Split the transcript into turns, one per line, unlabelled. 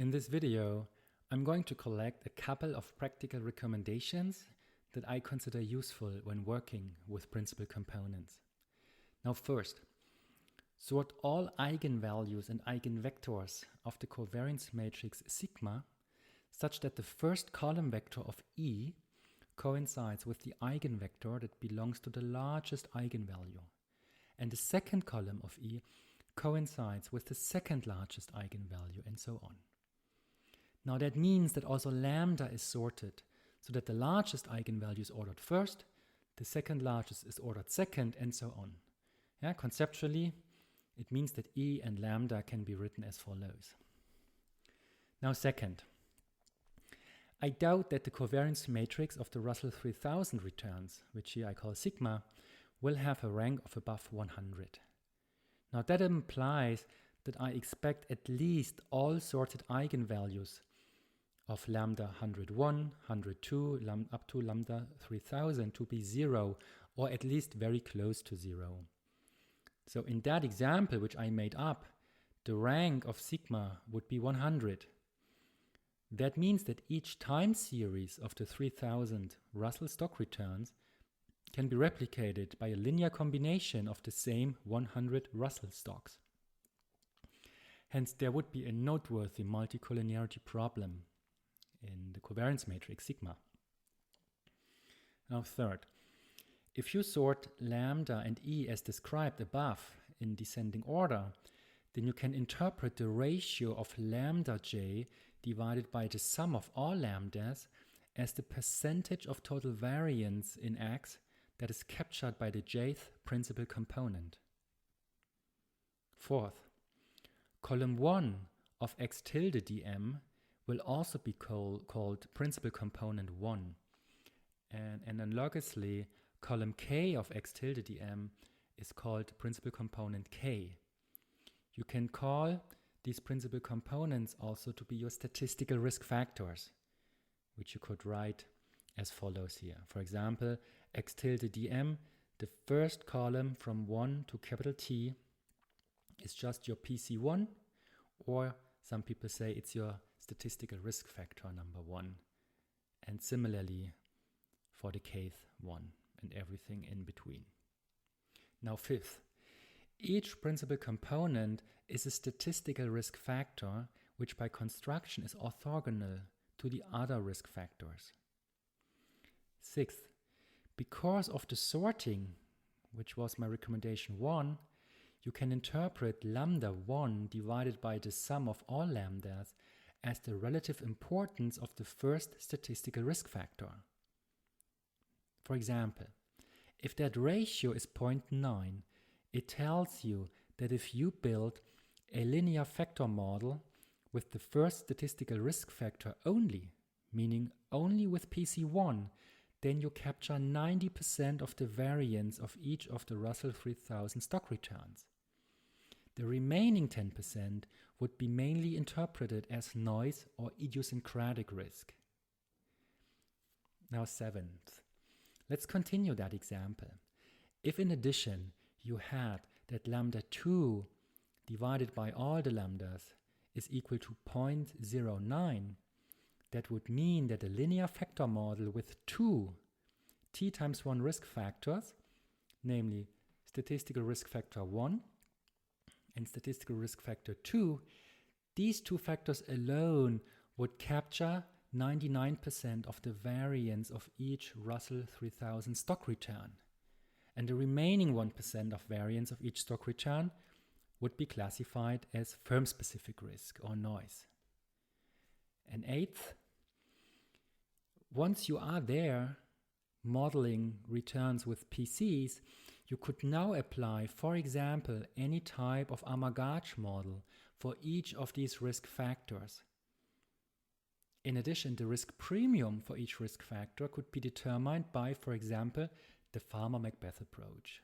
In this video, I'm going to collect a couple of practical recommendations that I consider useful when working with principal components. Now first, sort all eigenvalues and eigenvectors of the covariance matrix sigma such that the first column vector of E coincides with the eigenvector that belongs to the largest eigenvalue, and the second column of E coincides with the second largest eigenvalue, and so on. Now that means that also lambda is sorted so that the largest eigenvalue is ordered first, the second largest is ordered second, and so on. Yeah, conceptually, it means that E and lambda can be written as follows. Now second, I doubt that the covariance matrix of the Russell 3000 returns, which here I call sigma, will have a rank of above 100. Now that implies that I expect at least all sorted eigenvalues of lambda 101, 102, up to lambda 3000 to be 0, or at least very close to 0. So in that example, which I made up, the rank of sigma would be 100. That means that each time series of the 3000 Russell stock returns can be replicated by a linear combination of the same 100 Russell stocks. Hence, there would be a noteworthy multicollinearity problem in the covariance matrix sigma. Now third, if you sort lambda and E as described above in descending order, then you can interpret the ratio of lambda j divided by the sum of all lambdas as the percentage of total variance in X that is captured by the jth principal component. Fourth, column 1 of X tilde dm will also be called principal component 1, and analogously column k of X tilde dm is called principal component k. You can call these principal components also to be your statistical risk factors, which you could write as follows here. For example, X tilde dm, the first column from 1 to capital T, is just your PC1, or some people say it's your statistical risk factor number 1, and similarly for the kth one and everything in between. Now fifth, each principal component is a statistical risk factor which by construction is orthogonal to the other risk factors. Sixth, because of the sorting, which was my recommendation 1, you can interpret lambda 1 divided by the sum of all lambdas as the relative importance of the first statistical risk factor. For example, if that ratio is 0.9, it tells you that if you build a linear factor model with the first statistical risk factor only, meaning only with PC1, then you capture 90% of the variance of each of the Russell 3000 stock returns. The remaining 10% would be mainly interpreted as noise or idiosyncratic risk. Now seventh, let's continue that example. If in addition you had that lambda 2 divided by all the lambdas is equal to 0.09, that would mean that a linear factor model with two t times 1 risk factors, namely statistical risk factor 1 and statistical risk factor 2, these two factors alone would capture 99% of the variance of each Russell 3000 stock return. And the remaining 1% of variance of each stock return would be classified as firm-specific risk or noise. And eighth, once you are there modeling returns with PCs, you could now apply, for example, any type of Armagh model for each of these risk factors. In addition, the risk premium for each risk factor could be determined by, for example, the Farmer-Macbeth approach.